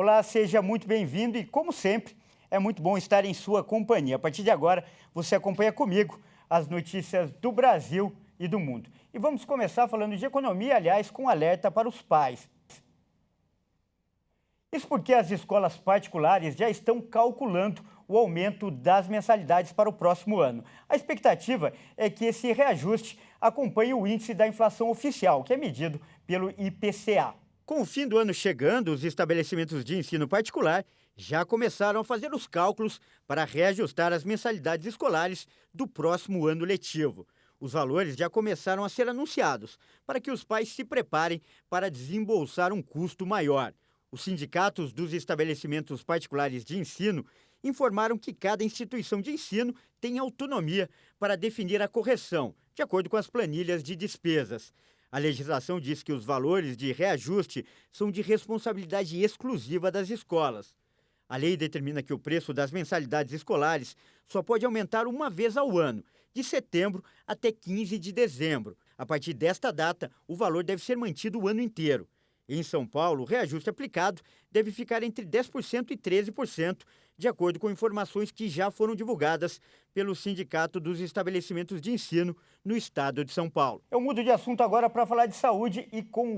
Olá, seja muito bem-vindo e, como sempre, é muito bom estar em sua companhia. A partir de agora, você acompanha comigo as notícias do Brasil e do mundo. E vamos começar falando de economia, aliás, com alerta para os pais. Isso porque as escolas particulares já estão calculando o aumento das mensalidades para o próximo ano. A expectativa é que esse reajuste acompanhe o índice da inflação oficial, que é medido pelo IPCA. Com o fim do ano chegando, os estabelecimentos de ensino particular já começaram a fazer os cálculos para reajustar as mensalidades escolares do próximo ano letivo. Os valores já começaram a ser anunciados para que os pais se preparem para desembolsar um custo maior. Os sindicatos dos estabelecimentos particulares de ensino informaram que cada instituição de ensino tem autonomia para definir a correção, de acordo com as planilhas de despesas. A legislação diz que os valores de reajuste são de responsabilidade exclusiva das escolas. A lei determina que o preço das mensalidades escolares só pode aumentar uma vez ao ano, de setembro até 15 de dezembro. A partir desta data, o valor deve ser mantido o ano inteiro. Em São Paulo, o reajuste aplicado deve ficar entre 10% e 13%, de acordo com informações que já foram divulgadas pelo Sindicato dos Estabelecimentos de Ensino no estado de São Paulo. Eu mudo de assunto agora para falar de saúde e com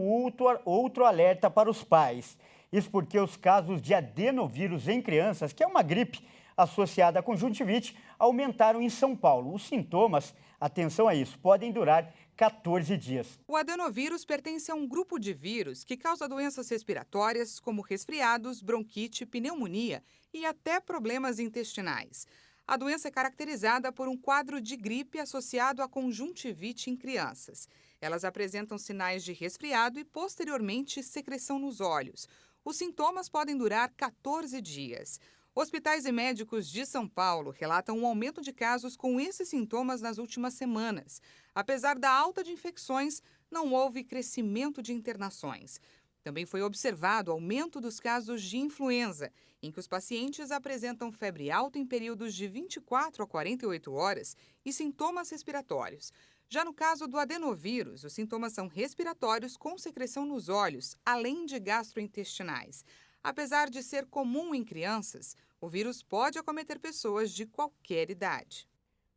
outro alerta para os pais. Isso porque os casos de adenovírus em crianças, que é uma gripe associada à conjuntivite, aumentaram em São Paulo. Os sintomas, atenção a isso, podem durar 14 dias. O adenovírus pertence a um grupo de vírus que causa doenças respiratórias, como resfriados, bronquite, pneumonia e até problemas intestinais. A doença é caracterizada por um quadro de gripe associado à conjuntivite em crianças. Elas apresentam sinais de resfriado e, posteriormente, secreção nos olhos. Os sintomas podem durar 14 dias. Hospitais e médicos de São Paulo relatam um aumento de casos com esses sintomas nas últimas semanas. Apesar da alta de infecções, não houve crescimento de internações. Também foi observado aumento dos casos de influenza, em que os pacientes apresentam febre alta em períodos de 24 a 48 horas e sintomas respiratórios. Já no caso do adenovírus, os sintomas são respiratórios com secreção nos olhos, além de gastrointestinais. Apesar de ser comum em crianças, o vírus pode acometer pessoas de qualquer idade.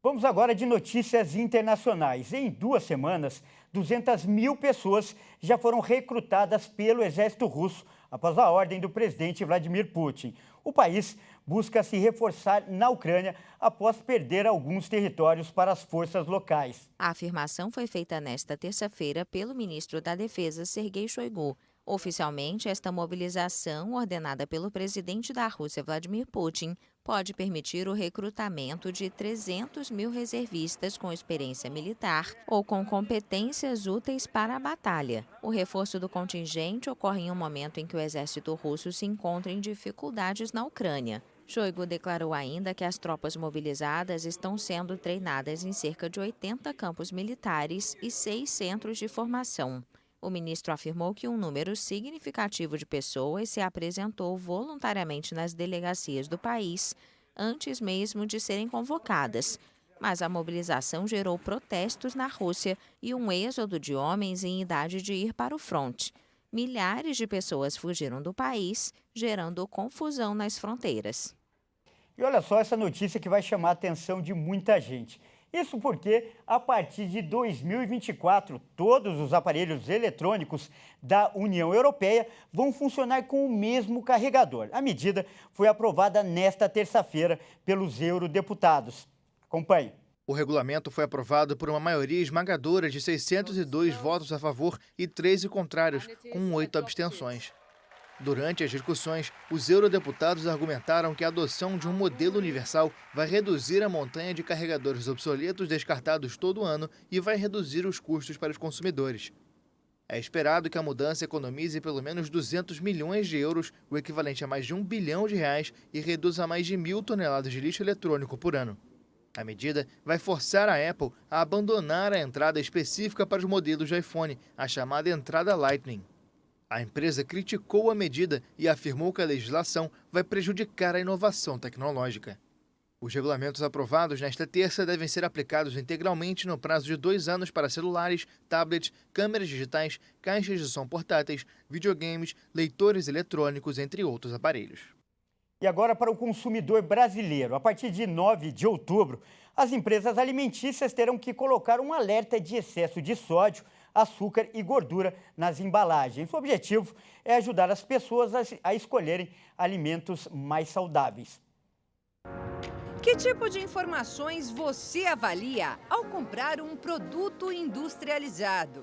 Vamos agora de notícias internacionais. Em 2 semanas, 200 mil pessoas já foram recrutadas pelo exército russo após a ordem do presidente Vladimir Putin. O país busca se reforçar na Ucrânia após perder alguns territórios para as forças locais. A afirmação foi feita nesta terça-feira pelo ministro da Defesa, Sergei Shoigu. Oficialmente, esta mobilização, ordenada pelo presidente da Rússia, Vladimir Putin, pode permitir o recrutamento de 300 mil reservistas com experiência militar ou com competências úteis para a batalha. O reforço do contingente ocorre em um momento em que o exército russo se encontra em dificuldades na Ucrânia. Shoigu declarou ainda que as tropas mobilizadas estão sendo treinadas em cerca de 80 campos militares e 6 centros de formação. O ministro afirmou que um número significativo de pessoas se apresentou voluntariamente nas delegacias do país antes mesmo de serem convocadas. Mas a mobilização gerou protestos na Rússia e um êxodo de homens em idade de ir para o fronte. Milhares de pessoas fugiram do país, gerando confusão nas fronteiras. E olha só essa notícia que vai chamar a atenção de muita gente. Isso porque, a partir de 2024, todos os aparelhos eletrônicos da União Europeia vão funcionar com o mesmo carregador. A medida foi aprovada nesta terça-feira pelos eurodeputados. Acompanhe. O regulamento foi aprovado por uma maioria esmagadora de 602 votos a favor e 13 contrários, com 8 abstenções. Durante as discussões, os eurodeputados argumentaram que a adoção de um modelo universal vai reduzir a montanha de carregadores obsoletos descartados todo ano e vai reduzir os custos para os consumidores. É esperado que a mudança economize pelo menos 200 milhões de euros, o equivalente a mais de R$ 1 bilhão, e reduza mais de 1.000 toneladas de lixo eletrônico por ano. A medida vai forçar a Apple a abandonar a entrada específica para os modelos de iPhone, a chamada entrada Lightning. A empresa criticou a medida e afirmou que a legislação vai prejudicar a inovação tecnológica. Os regulamentos aprovados nesta terça devem ser aplicados integralmente no prazo de 2 anos para celulares, tablets, câmeras digitais, caixas de som portáteis, videogames, leitores eletrônicos, entre outros aparelhos. E agora para o consumidor brasileiro. A partir de 9 de outubro, as empresas alimentícias terão que colocar um alerta de excesso de sódio, açúcar e gordura nas embalagens. O objetivo é ajudar as pessoas a escolherem alimentos mais saudáveis. Que tipo de informações você avalia ao comprar um produto industrializado?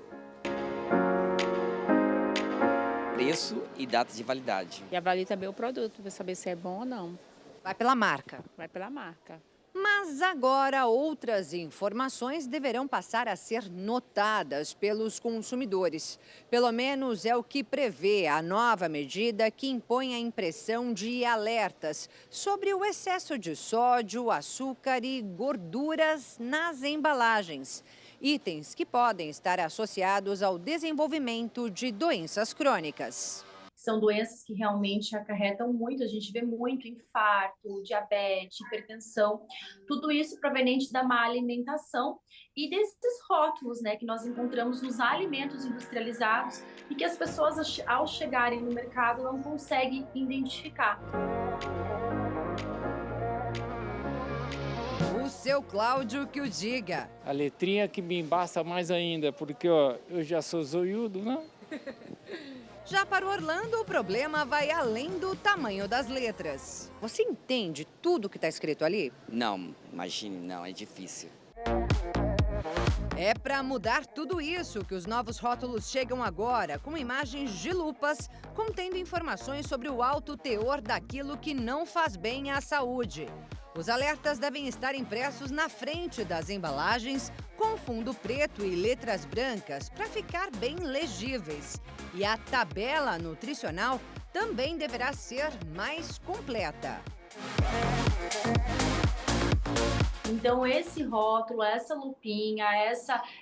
Preço e data de validade. E avalie também o produto, para saber se é bom ou não. Vai pela marca. Vai pela marca. Mas agora outras informações deverão passar a ser notadas pelos consumidores. Pelo menos é o que prevê a nova medida que impõe a impressão de alertas sobre o excesso de sódio, açúcar e gorduras nas embalagens. Itens que podem estar associados ao desenvolvimento de doenças crônicas. São doenças que realmente acarretam muito, a gente vê muito infarto, diabetes, hipertensão, tudo isso proveniente da má alimentação e desses rótulos, né, que nós encontramos nos alimentos industrializados e que as pessoas, ao chegarem no mercado, não conseguem identificar. O seu Cláudio que o diga. A letrinha que me embaça mais ainda, porque ó, eu já sou zoiudo, não? Já para o Orlando, o problema vai além do tamanho das letras. Você entende tudo que está escrito ali? Não, imagine, não, é difícil. É para mudar tudo isso que os novos rótulos chegam agora, com imagens de lupas, contendo informações sobre o alto teor daquilo que não faz bem à saúde. Os alertas devem estar impressos na frente das embalagens, com fundo preto e letras brancas, para ficar bem legíveis. E a tabela nutricional também deverá ser mais completa. Então, esse rótulo, essa lupinha,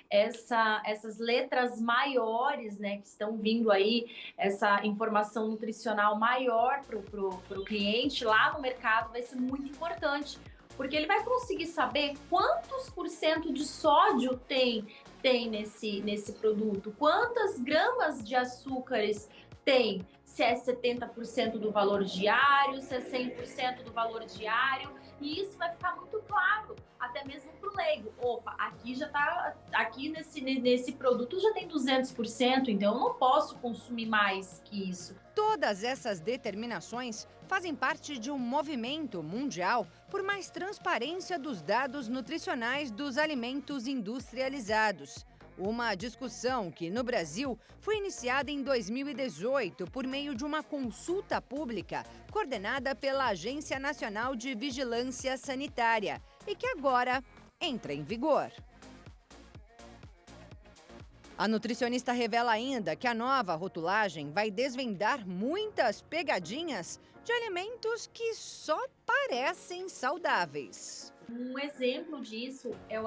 essas letras maiores, né, que estão vindo aí, essa informação nutricional maior para o cliente lá no mercado vai ser muito importante, porque ele vai conseguir saber quantos % de sódio tem nesse produto, quantas gramas de açúcares tem, se é 70% do valor diário, se é 100% do valor diário. E isso vai ficar muito claro, até mesmo para o leigo. Opa, aqui já tá, aqui nesse produto já tem 200%, então eu não posso consumir mais que isso. Todas essas determinações fazem parte de um movimento mundial por mais transparência dos dados nutricionais dos alimentos industrializados. Uma discussão que, no Brasil, foi iniciada em 2018 por meio de uma consulta pública coordenada pela Agência Nacional de Vigilância Sanitária e que agora entra em vigor. A nutricionista revela ainda que a nova rotulagem vai desvendar muitas pegadinhas de alimentos que só parecem saudáveis. Um exemplo disso é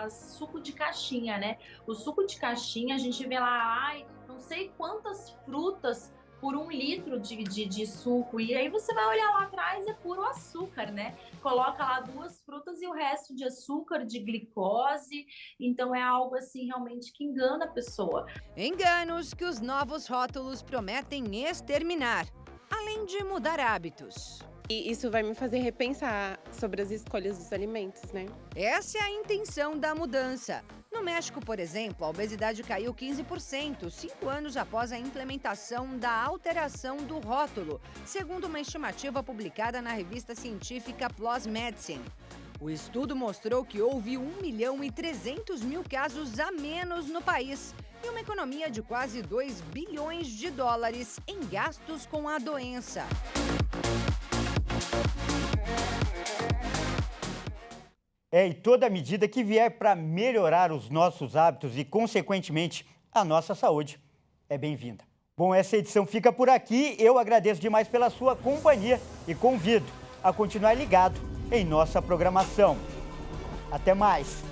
o suco de caixinha, né? O suco de caixinha, a gente vê lá, não sei quantas frutas por 1 litro de suco. E aí você vai olhar lá atrás, é puro açúcar, né? Coloca lá 2 frutas e o resto de açúcar, de glicose. Então é algo assim realmente que engana a pessoa. Enganos que os novos rótulos prometem exterminar, além de mudar hábitos. E isso vai me fazer repensar sobre as escolhas dos alimentos, né? Essa é a intenção da mudança. No México, por exemplo, a obesidade caiu 15%, 5 anos após a implementação da alteração do rótulo, segundo uma estimativa publicada na revista científica PLOS Medicine. O estudo mostrou que houve 1.300.000 casos a menos no país e uma economia de quase 2 bilhões de dólares em gastos com a doença. E toda medida que vier para melhorar os nossos hábitos e, consequentemente, a nossa saúde é bem-vinda. Bom, essa edição fica por aqui. Eu agradeço demais pela sua companhia e convido a continuar ligado em nossa programação. Até mais!